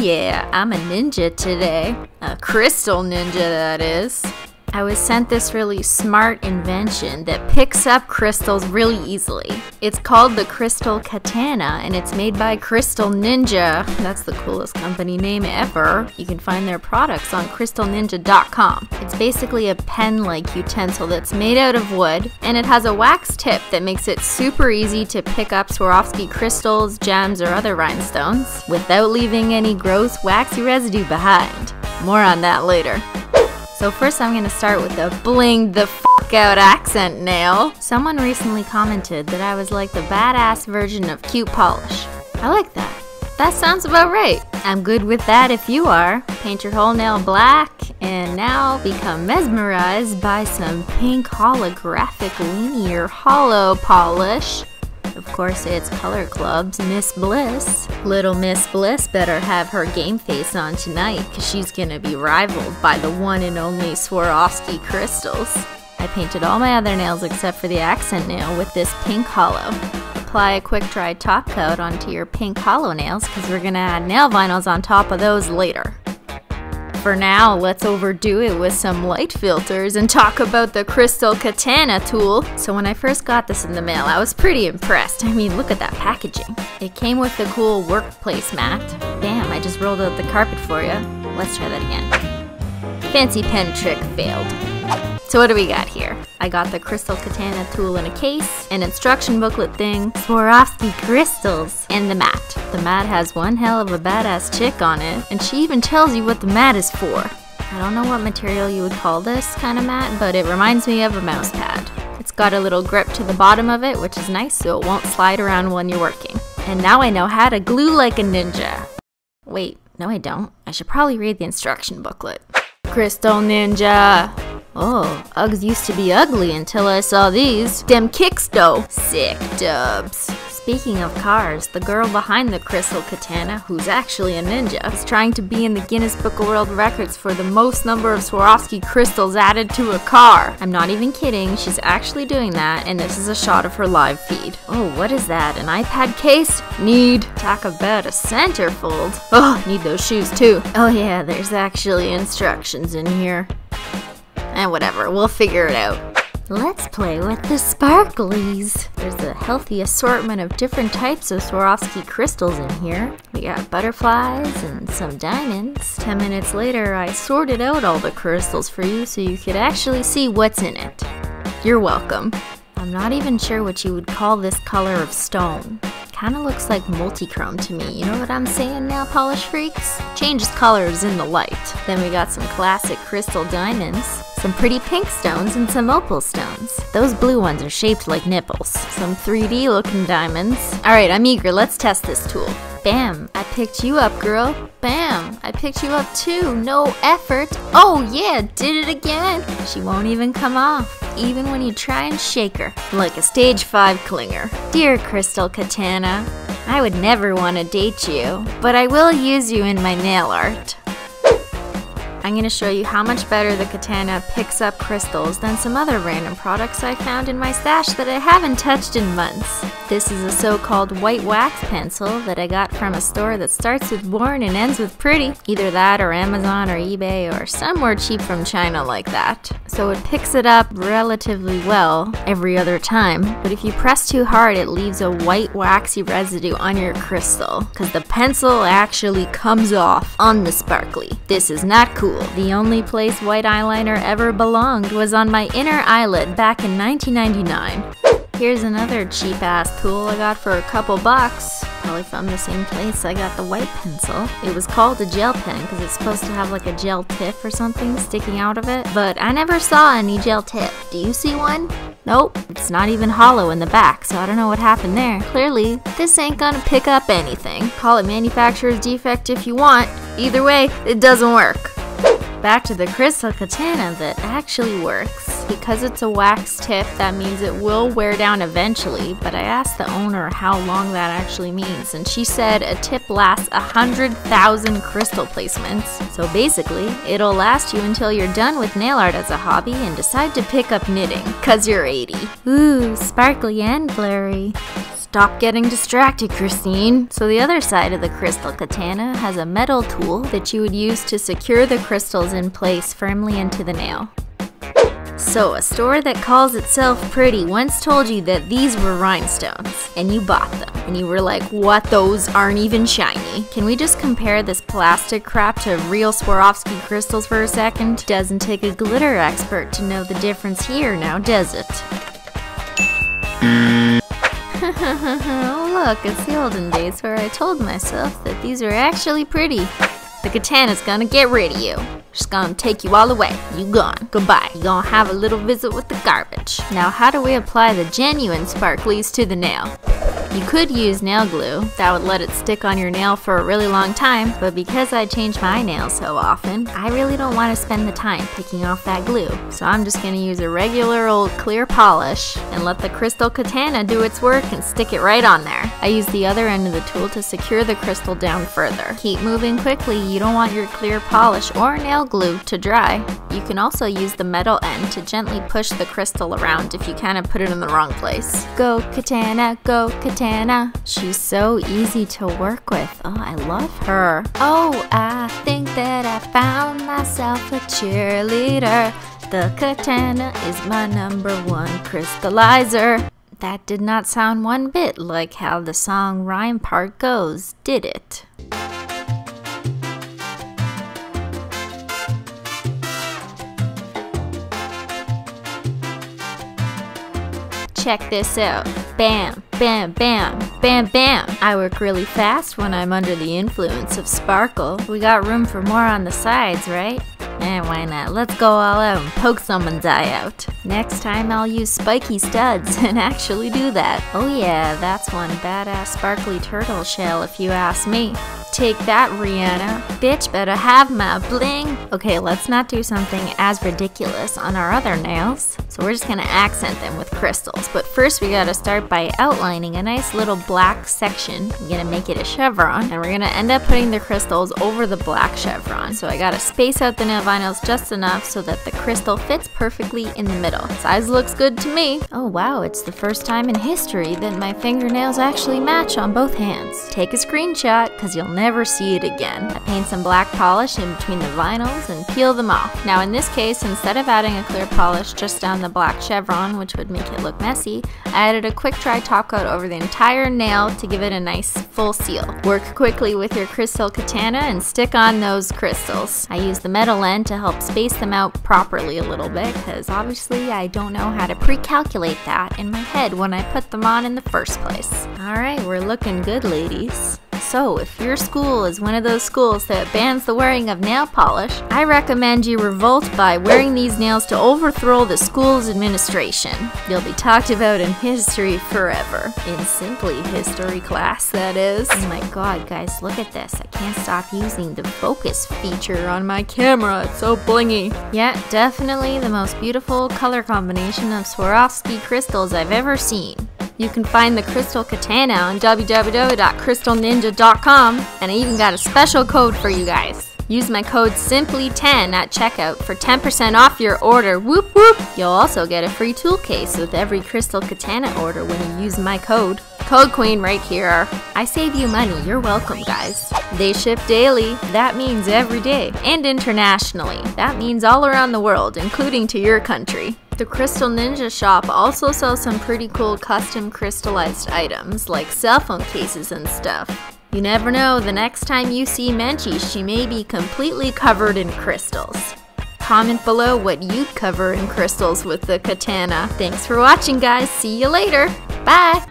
yeah, I'm a ninja today. A crystal ninja, that is. I was sent this really smart invention that picks up crystals really easily. It's called the Crystal Katana, and it's made by Crystal Ninja. That's the coolest company name ever. You can find their products on crystalninja.com. It's basically a pen-like utensil that's made out of wood, and it has a wax tip that makes it super easy to pick up Swarovski crystals, gems, or other rhinestones without leaving any gross, waxy residue behind. More on that later. So first I'm going to start with the bling the f*** out accent nail. Someone recently commented that I was like the badass version of cute polish. I like that. That sounds about right. I'm good with that if you are. Paint your whole nail black and now become mesmerized by some pink holographic linear hollow polish. Of course, it's Color Club's Miss Bliss. Little Miss Bliss better have her game face on tonight, because she's gonna be rivaled by the one and only Swarovski crystals. I painted all my other nails except for the accent nail with this pink hollow. Apply a quick dry top coat onto your pink hollow nails, because we're gonna add nail vinyls on top of those later. For now, let's overdo it with some light filters and talk about the Crystal Katana tool. So when I first got this in the mail, I was pretty impressed. I mean, look at that packaging. It came with the cool workplace mat. Bam, I just rolled out the carpet for you. Let's try that again. Fancy pen trick failed. So what do we got here? I got the Crystal Katana tool in a case, an instruction booklet thing, Swarovski crystals, and the mat. The mat has one hell of a badass chick on it, and she even tells you what the mat is for. I don't know what material you would call this kind of mat, but it reminds me of a mouse pad. It's got a little grip to the bottom of it, which is nice so it won't slide around when you're working. And now I know how to glue like a ninja. Wait, no I don't. I should probably read the instruction booklet. Crystal Ninja! Oh, Uggs used to be ugly until I saw these. Dem kicks though. Sick dubs. Speaking of cars, the girl behind the Crystal Katana, who's actually a ninja, is trying to be in the Guinness Book of World Records for the most number of Swarovski crystals added to a car. I'm not even kidding, she's actually doing that, and this is a shot of her live feed. Oh, what is that, an iPad case? Need. Talk about a centerfold. Oh, need those shoes too. Oh yeah, there's actually instructions in here. And whatever, we'll figure it out. Let's play with the sparklies. There's a healthy assortment of different types of Swarovski crystals in here. We got butterflies and some diamonds. 10 minutes later, I sorted out all the crystals for you so you could actually see what's in it. You're welcome. I'm not even sure what you would call this color of stone. Kinda looks like multichrome to me, you know what I'm saying, nail polish freaks? Changes colors in the light. Then we got some classic crystal diamonds, some pretty pink stones, and some opal stones. Those blue ones are shaped like nipples. Some 3D looking diamonds. Alright, I'm eager, let's test this tool. Bam, I picked you up, girl. Bam, I picked you up too, no effort. Oh yeah, did it again. She won't even come off, even when you try and shake her. Like a stage 5 clinger. Dear Crystal Katana, I would never want to date you, but I will use you in my nail art. I'm going to show you how much better the Katana picks up crystals than some other random products I found in my stash that I haven't touched in months. This is a so-called white wax pencil that I got from a store that starts with born and ends with pretty. Either that or Amazon or eBay or somewhere cheap from China like that. So it picks it up relatively well every other time, but if you press too hard it leaves a white waxy residue on your crystal, because the pencil actually comes off on the sparkly. This is not cool. The only place white eyeliner ever belonged was on my inner eyelid back in 1999. Here's another cheap-ass tool I got for a couple bucks. Probably from the same place I got the white pencil. It was called a gel pen because it's supposed to have like a gel tip or something sticking out of it. But I never saw any gel tip. Do you see one? Nope, it's not even hollow in the back, so I don't know what happened there. Clearly, this ain't gonna pick up anything. Call it manufacturer's defect if you want. Either way, it doesn't work. Back to the Crystal Katana that actually works. Because it's a wax tip, that means it will wear down eventually, but I asked the owner how long that actually means, and she said a tip lasts 100,000 crystal placements. So basically, it'll last you until you're done with nail art as a hobby and decide to pick up knitting, cause you're 80. Ooh, sparkly and blurry. Stop getting distracted, Christine. So the other side of the Crystal Katana has a metal tool that you would use to secure the crystals in place firmly into the nail. So a store that calls itself pretty once told you that these were rhinestones, and you bought them, and you were like, what, those aren't even shiny? Can we just compare this plastic crap to real Swarovski crystals for a second? Doesn't take a glitter expert to know the difference here now, does it? Oh look, it's the olden days where I told myself that these are actually pretty. The katana's gonna get rid of you. She's gonna take you all away. You gone. Goodbye. You gonna have a little visit with the garbage. Now how do we apply the genuine sparklies to the nail? You could use nail glue. That would let it stick on your nail for a really long time, but because I change my nails so often, I really don't want to spend the time picking off that glue. So I'm just gonna use a regular old clear polish and let the Crystal Katana do its work and stick it right on there. I use the other end of the tool to secure the crystal down further. Keep moving quickly. You don't want your clear polish or nail glue to dry. You can also use the metal end to gently push the crystal around if you kind of put it in the wrong place. Go Katana, go Katana. She's so easy to work with. Oh, I love her. Oh, I think that I found myself a cheerleader. The katana is my #1 crystallizer. That did not sound one bit like how the song rhyme part goes, did it? Check this out. Bam, bam, bam, bam, bam. I work really fast when I'm under the influence of sparkle. We got room for more on the sides, right? Why not? Let's go all out and poke someone's eye out. Next time I'll use spiky studs and actually do that. Oh yeah, that's one badass sparkly turtle shell if you ask me. Take that, Rihanna. Bitch better have my bling. Okay, let's not do something as ridiculous on our other nails. So we're just gonna accent them with crystals. But first we gotta start by outlining a nice little black section. I'm gonna make it a chevron, and we're gonna end up putting the crystals over the black chevron. So I gotta space out the nail vinyls just enough so that the crystal fits perfectly in the middle. Size looks good to me. Oh wow, it's the first time in history that my fingernails actually match on both hands. Take a screenshot, cause you'll never see it again. I paint some black polish in between the vinyls and peel them off. Now in this case, instead of adding a clear polish just down the black chevron, which would make it look messy, I added a quick dry top coat over the entire nail to give it a nice full seal. Work quickly with your Crystal Katana and stick on those crystals. I use the metal end to help space them out properly a little bit, because obviously I don't know how to pre-calculate that in my head when I put them on in the first place. Alright, we're looking good, ladies. So, if your school is one of those schools that bans the wearing of nail polish, I recommend you revolt by wearing these nails to overthrow the school's administration. You'll be talked about in history forever. In Simply History class, that is. Oh my god, guys, look at this. I can't stop using the focus feature on my camera. It's so blingy. Yeah, definitely the most beautiful color combination of Swarovski crystals I've ever seen. You can find the Crystal Katana on www.crystalninja.com, and I even got a special code for you guys. Use my code SIMPLY10 at checkout for 10% off your order. Whoop whoop! You'll also get a free tool case with every Crystal Katana order when you use my code. Code Queen right here. I save you money. You're welcome, guys. They ship daily. That means every day. And internationally. That means all around the world, including to your country. The Crystal Ninja shop also sells some pretty cool custom crystallized items like cell phone cases and stuff. You never know, the next time you see Menchie, she may be completely covered in crystals. Comment below what you'd cover in crystals with the katana. Thanks for watching, guys. See you later. Bye!